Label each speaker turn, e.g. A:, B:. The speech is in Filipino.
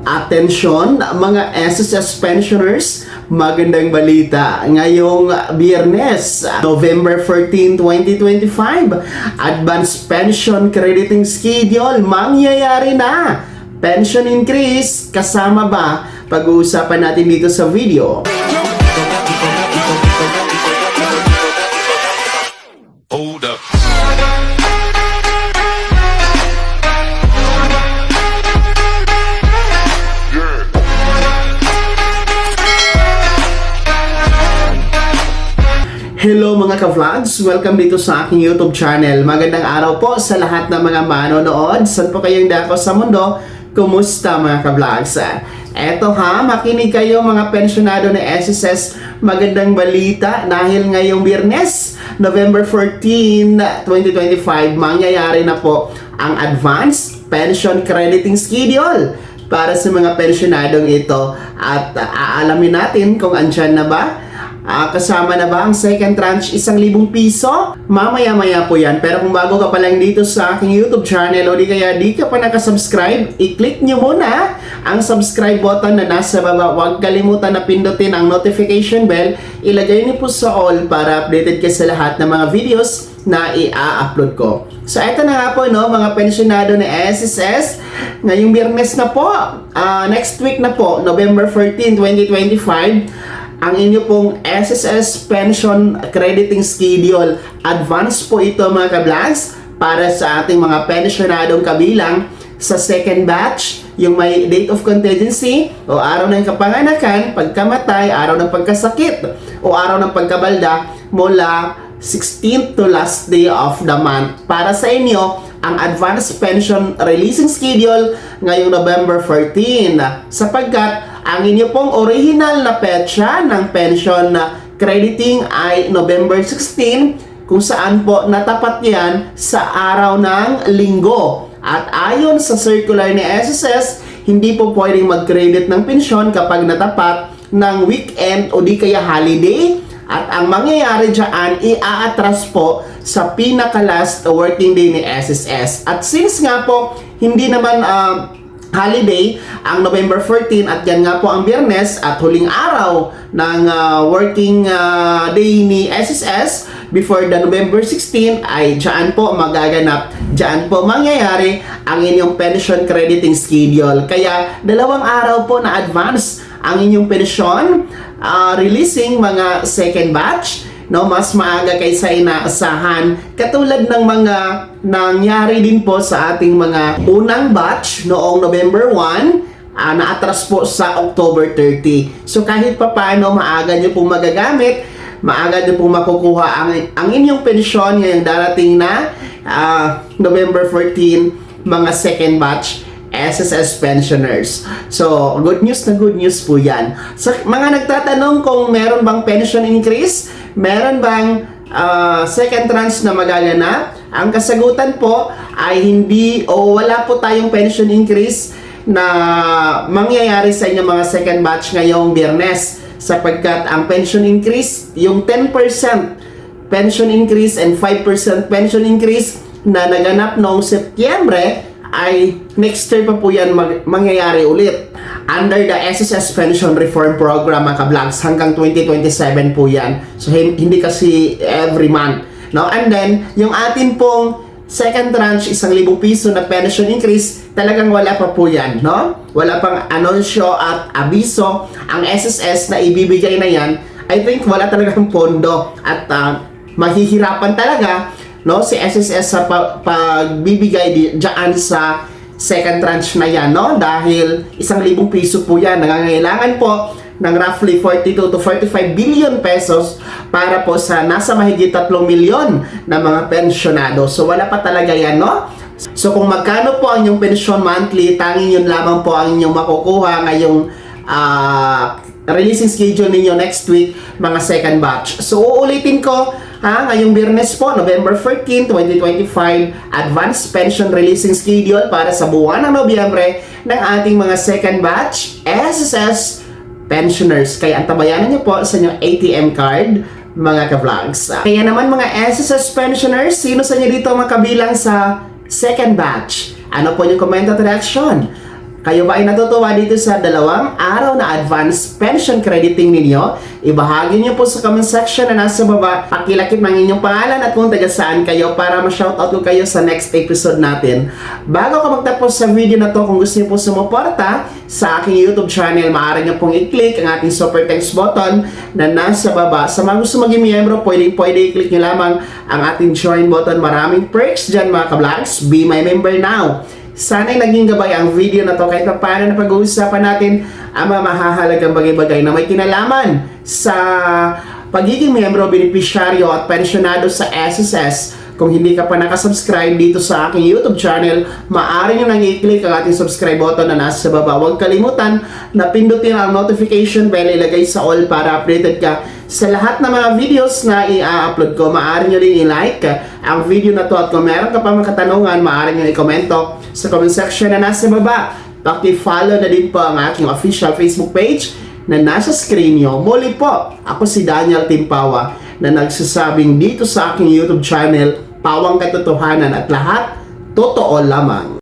A: Atensyon mga SSS pensioners, magandang balita. Ngayong Biyernes, November 14, 2025, Advance Pension Crediting Schedule mangyayari na. Pension increase, kasama ba? Pag-uusapan natin dito sa video.
B: Hold up.
A: Hello mga ka-vlogs! Welcome dito sa aking YouTube channel. Magandang araw po sa lahat ng mga manonood. Saan po kayong dako sa mundo? Kumusta mga ka-vlogs? Eto makinig kayo mga pensyonado ng SSS. Magandang balita dahil ngayong Biyernes, November 14, 2025, mangyayari na po ang Advance Pension Crediting Schedule para sa mga pensyonadong ito. At aalamin natin kung andyan na ba. Kasama na ba ang second tranche 1,000 piso? Mamaya-maya po yan. Pero kung bago ka pa lang dito sa aking YouTube channel o di kaya di ka pa nakasubscribe, i-click nyo muna ang subscribe button na nasa baba. Huwag kalimutan na pindutin ang notification bell. Ilagay niyo po sa all para updated ka sa lahat ng mga videos na i-upload ko. So eto na nga po mga pensyonado ni SSS. Ngayong Biyernes na po, next week na po, November 14, 2025, ang inyo pong SSS Pension Crediting Schedule. Advance po ito mga ka-vlogs para sa ating mga pensyonadong kabilang sa second batch, yung may date of contingency o araw ng kapanganakan, pagkamatay, araw ng pagkasakit o araw ng pagkabalda mula 16th to last day of the month. Para sa inyo, ang Advance Pension Releasing Schedule ngayong November 14 sapagkat ang inyo pong original na petsa ng pension crediting ay November 16 kung saan po natapat yan sa araw ng linggo. At ayon sa circular ni SSS, hindi po pwedeng mag-credit ng pensyon kapag natapat ng weekend o di kaya holiday. At ang mangyayari dyan, i-aatras po sa pinaka-last working day ni SSS. At since nga po, hindi naman holiday ang November 14 at yan nga po ang Biyernes at huling araw ng working day ni SSS before the November 16 ay dyan po magaganap, dyan po mangyayari ang inyong pension crediting schedule. Kaya dalawang araw po na advance ang inyong pension releasing mga second batch, mas maaga kaysa inaasahan, katulad ng mga nangyari din po sa ating mga unang batch noong November 1, naatras po sa October 30. So kahit pa paano maaga nyo po magagamit, maaga nyo po makukuha ang inyong pensyon ngayong darating na November 14, mga second batch SSS pensioners. So, good news po yan. So, mga nagtatanong kung meron bang pension increase, meron bang second tranche na magaganap, ang kasagutan po ay hindi o wala po tayong pension increase na mangyayari sa inyong mga second batch ngayong Biyernes sapagkat ang pension increase, yung 10% pension increase and 5% pension increase na naganap noong Setyembre ay next year pa po yan mangyayari ulit under the SSS Pension Reform Program mga ka-vlogs hanggang 2027 po yan. So hindi kasi every month, and then yung atin pong second tranche 1,000 piso na pension increase, talagang wala pa po yan, wala pang anunsyo at abiso ang SSS na ibibigay na yan. I think wala talagang pondo at mahihirapan talaga si SSS sa pagbibigay diyan sa second tranche na yan, dahil 1,000 piso po yan. Nangangailangan po ng roughly 42 to 45 billion pesos para po sa nasa mahigit 3 milyon na mga pensyonado. So wala pa talaga yan, So kung magkano po ang inyong pension monthly, tanging yun lamang po ang inyong makukuha ngayong releasing schedule ninyo next week, mga second batch. So uulitin ko, ngayong Biyernes po, November 14, 2025, Advance Pension Releasing Schedule para sa buwan ng Nobyembre ng ating mga second batch SSS pensioners. Kaya antabayanan niyo po sa inyong ATM card, mga ka-vlogs. Kaya naman mga SSS pensioners, sino sa inyo dito makabilang sa second batch? Ano po yung comment at reaction? Kayo ba ay natutuwa dito sa 2 araw na advance pension crediting ninyo? Ibahagi niyo po sa comment section na nasa baba. Pakilakip ng inyong pangalan at kung taga saan kayo para ma-shoutout ko kayo sa next episode natin. Bago ka magtapos sa video na to, kung gusto niyo po sumuporta sa aking YouTube channel, maaari niyo pong i-click ang ating super thanks button na nasa baba. Sa mga gusto maging miyembro, pwede i-click niyo lamang ang ating join button. Maraming perks dyan mga ka-vlogs. Be my member now. Sana'y naging gabay ang video na to kahit pa paano na pag-uusapan natin ang mga mahahalagang bagay-bagay na may kinalaman sa pagiging miyembro, benepisyaryo at pensyonado sa SSS. Kung hindi ka pa nakasubscribe dito sa aking YouTube channel, maaari nyo nang i-click ang ating subscribe button na nasa baba. Huwag kalimutan na pindutin ang notification bell, ilagay sa all para updated ka sa lahat ng mga videos na i-upload ko. Maaari nyo rin i-like ang video na to at kung meron ka pa mga katanungan, maaari nyo i-komento sa comment section na nasa baba. Paki-follow na din po ang aking official Facebook page na nasa screen nyo. Muli po, ako si Daniel Timpawa na nagsasabing dito sa aking YouTube channel, pawang katotohanan at lahat totoo lamang.